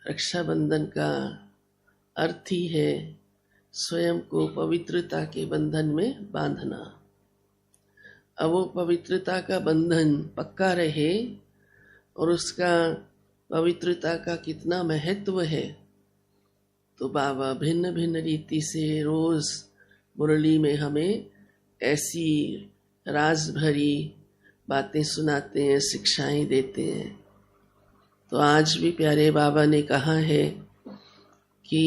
रक्षाबंधन का अर्थ ही है स्वयं को पवित्रता के बंधन में बांधना। अब वो पवित्रता का बंधन पक्का रहे और उसका पवित्रता का कितना महत्व है, तो बाबा भिन्न भिन्न रीति से रोज मुरली में हमें ऐसी राज भरी बातें सुनाते हैं, शिक्षाएं देते हैं। तो आज भी प्यारे बाबा ने कहा है कि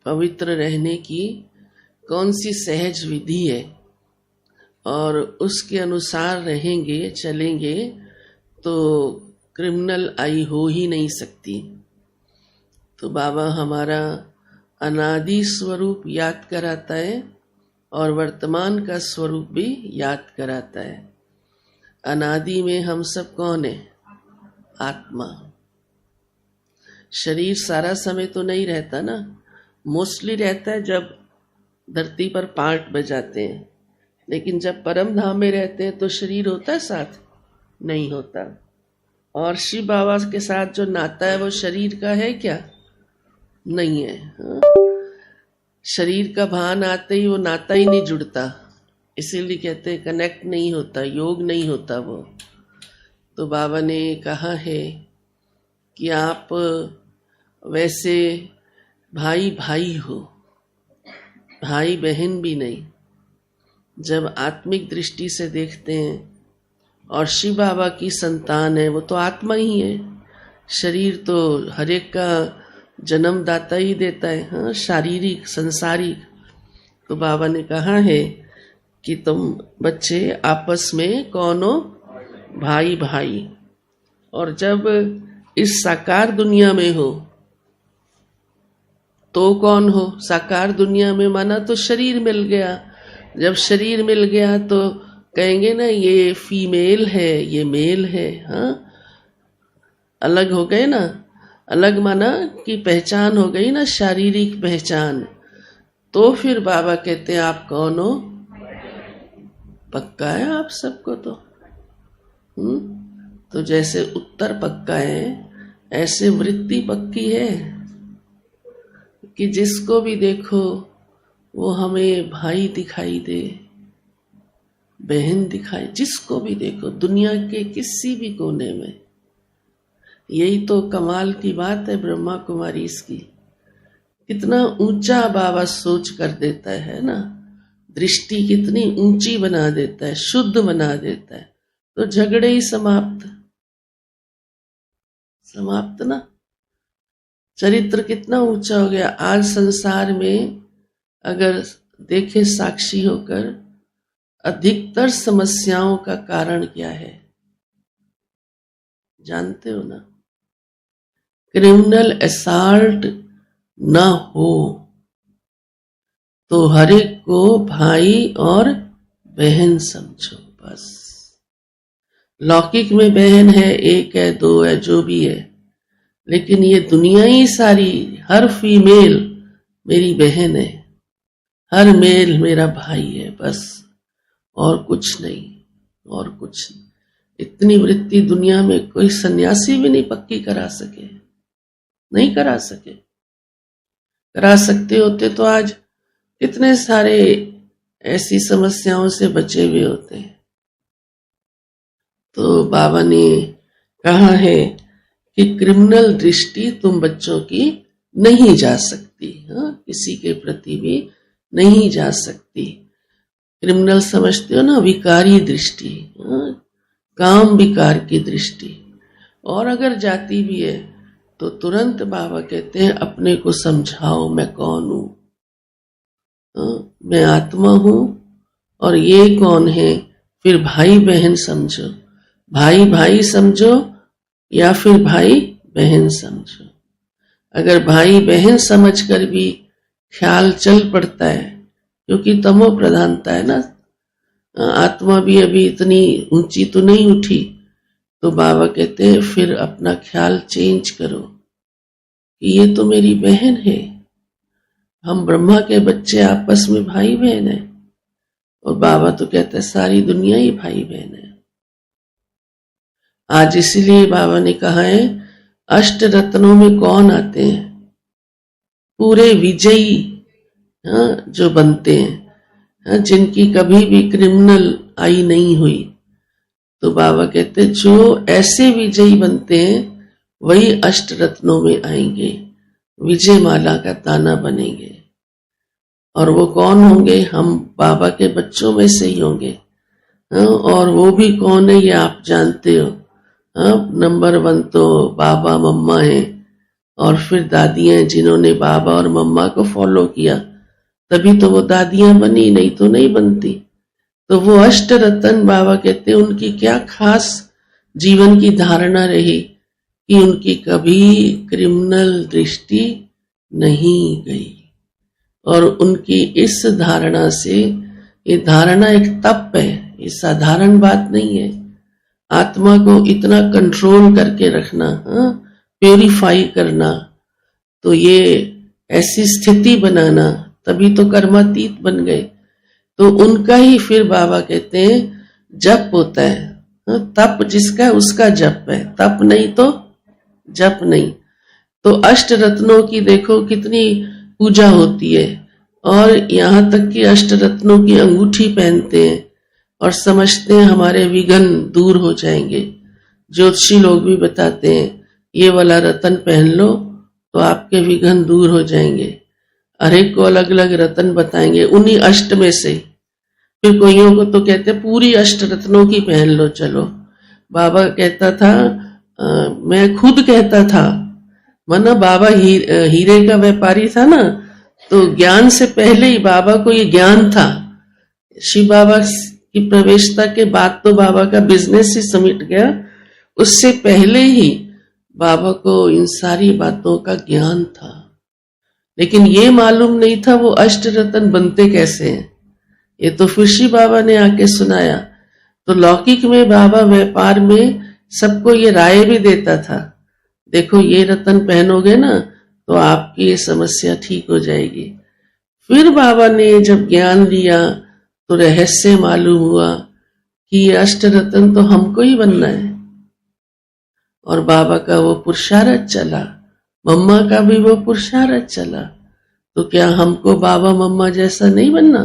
पवित्र रहने की कौन सी सहज विधि है और उसके अनुसार रहेंगे, चलेंगे तो क्रिमिनल आई हो ही नहीं सकती। तो बाबा हमारा अनादि स्वरूप याद कराता है और वर्तमान का स्वरूप भी याद कराता है। अनादि में हम सब कौन है? आत्मा। शरीर सारा समय तो नहीं रहता ना, मोस्टली रहता है जब धरती पर पार्ट बजाते हैं, लेकिन जब परम धाम में रहते हैं तो शरीर होता है साथ? नहीं होता। और शिव बाबा के साथ जो नाता है वो शरीर का है क्या? नहीं है। हाँ? शरीर का भान आते ही वो नाता ही नहीं जुड़ता, इसीलिए कहते हैं कनेक्ट नहीं होता, योग नहीं होता वो। तो बाबा ने कहा है कि आप वैसे भाई भाई हो, भाई बहन भी नहीं। जब आत्मिक दृष्टि से देखते हैं और शिव बाबा की संतान है, वो तो आत्मा ही है। शरीर तो हर एक का जन्मदाता ही देता है, हाँ, शारीरिक संसारिक। तो बाबा ने कहा है कि तुम बच्चे आपस में कौन हो? भाई भाई। और जब इस साकार दुनिया में हो तो कौन हो? साकार दुनिया में माना तो शरीर मिल गया। जब शरीर मिल गया तो कहेंगे ना ये फीमेल है, ये मेल है। हाँ, अलग हो गए ना। अलग माना कि पहचान हो गई ना, शारीरिक पहचान। तो फिर बाबा कहते हैं आप कौन हो? पक्का है आप सबको तो। तो जैसे उत्तर पक्का है, ऐसे वृत्ति पक्की है कि जिसको भी देखो वो हमें भाई दिखाई दे, बहन दिखाई, जिसको भी देखो दुनिया के किसी भी कोने में। यही तो कमाल की बात है ब्रह्मा कुमारी इसकी। कितना ऊंचा बाबा सोच कर देता है ना, दृष्टि कितनी ऊंची बना देता है, शुद्ध बना देता है। तो झगड़े ही समाप्त ना। चरित्र कितना ऊंचा हो गया। आज संसार में अगर देखे साक्षी होकर, अधिकतर समस्याओं का कारण क्या है जानते हो ना? क्रिमिनल असॉल्ट ना हो तो हर एक को भाई और बहन समझो बस। लौकिक में बहन है, एक है, दो है, जो भी है, लेकिन ये दुनिया ही सारी, हर फीमेल मेरी बहन है, हर मेल मेरा भाई है, बस। और कुछ नहीं, और कुछ नहीं। इतनी वृत्ति दुनिया में कोई सन्यासी भी नहीं पक्की करा सके, नहीं करा सके। करा सकते होते तो आज कितने सारे ऐसी समस्याओं से बचे हुए होते हैं। तो बाबा ने कहा है कि क्रिमिनल दृष्टि तुम बच्चों की नहीं जा सकती। हाँ, किसी के प्रति भी नहीं जा सकती। क्रिमिनल समझते हो ना, विकारी दृष्टि, हाँ, काम विकार की दृष्टि। और अगर जाती भी है तो तुरंत बाबा कहते हैं अपने को समझाओ, मैं कौन हूं? मैं आत्मा हूं और ये कौन है? फिर भाई बहन समझो, भाई भाई समझो या फिर भाई बहन समझो। अगर भाई बहन समझकर भी ख्याल चल पड़ता है, क्योंकि तमो प्रधानता है ना, आत्मा भी अभी इतनी ऊंची तो नहीं उठी, तो बाबा कहते हैं फिर अपना ख्याल चेंज करो कि ये तो मेरी बहन है। हम ब्रह्मा के बच्चे आपस में भाई बहन है। और बाबा तो कहते हैं सारी दुनिया ही भाई बहन है। आज इसीलिए बाबा ने कहा है अष्ट रत्नों में कौन आते हैं? पूरे विजयी, जो बनते हैं, जिनकी कभी भी क्रिमिनल आई नहीं हुई। तो बाबा कहते जो ऐसे विजयी बनते हैं वही अष्ट रत्नों में आएंगे, विजय माला का ताना बनेंगे। और वो कौन होंगे? हम बाबा के बच्चों में से ही होंगे। और वो भी कौन है ये आप जानते हो। नंबर 1 तो बाबा मम्मा है, और फिर दादियां हैं जिन्होंने बाबा और मम्मा को फॉलो किया, तभी तो वो दादियां बनी, नहीं तो नहीं बनती। तो वो अष्ट रतन बाबा कहते हैं उनकी क्या खास जीवन की धारणा रही कि उनकी कभी क्रिमिनल दृष्टि नहीं गई। और उनकी इस धारणा से, ये धारणा एक तप है, ये साधारण बात नहीं है। आत्मा को इतना कंट्रोल करके रखना, प्यूरिफाई करना, तो ये ऐसी स्थिति बनाना, तभी तो कर्मातीत बन गए। तो उनका ही फिर बाबा कहते हैं जप होता है। तप जिसका है उसका जप है, तप नहीं तो जप नहीं। तो अष्ट रत्नों की देखो कितनी पूजा होती है, और यहाँ तक कि अष्ट रत्नों की अंगूठी पहनते हैं और समझते हैं हमारे विघ्न दूर हो जाएंगे। ज्योतिषी लोग भी बताते हैं ये वाला रतन पहन लो तो आपके विघ्न दूर हो जाएंगे। हर एक को अलग अलग रतन बताएंगे उन्हीं अष्ट में से। फिर कोइयों को तो कहते पूरी अष्ट रत्नों की पहन लो चलो। बाबा कहता था, मैं खुद कहता था, माना बाबा हीरे का व्यापारी था ना, तो ज्ञान से पहले ही बाबा को ये ज्ञान था। शिव बाबा की प्रवेशता के बाद तो बाबा का बिजनेस ही समिट गया, उससे पहले ही बाबा को इन सारी बातों का ज्ञान था। लेकिन ये मालूम नहीं था वो अष्ट रत्न बनते कैसे हैं। ये तो फिर शिव बाबा ने आके सुनाया। तो लौकिक में बाबा व्यापार में सबको ये राय भी देता था, देखो ये रतन पहनोगे ना तो आपकी ये समस्या ठीक हो जाएगी। फिर बाबा ने जब ज्ञान लिया तो रहस्य मालूम हुआ कि ये अष्ट रतन तो हमको ही बनना है। और बाबा का वो पुरुषार्थ चला, मम्मा का भी वो पुरुषार्थ चला। तो क्या हमको बाबा मम्मा जैसा नहीं बनना,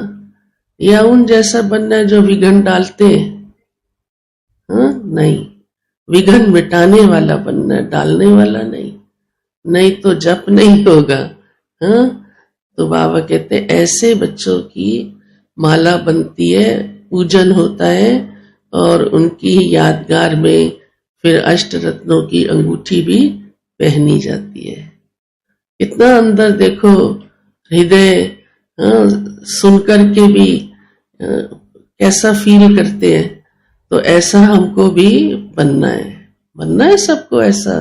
या उन जैसा बनना है जो विघ्न डालते हैं? नहीं, विघ्न मिटाने वाला बनना, डालने वाला नहीं। नहीं तो जप नहीं होगा। तो बाबा कहते ऐसे बच्चों की माला बनती है, पूजन होता है, और उनकी यादगार में फिर अष्ट रत्नों की अंगूठी भी पहनी जाती है। इतना अंदर देखो हृदय सुनकर के भी कैसा फील करते हैं। तो ऐसा हमको भी बनना है सबको ऐसा।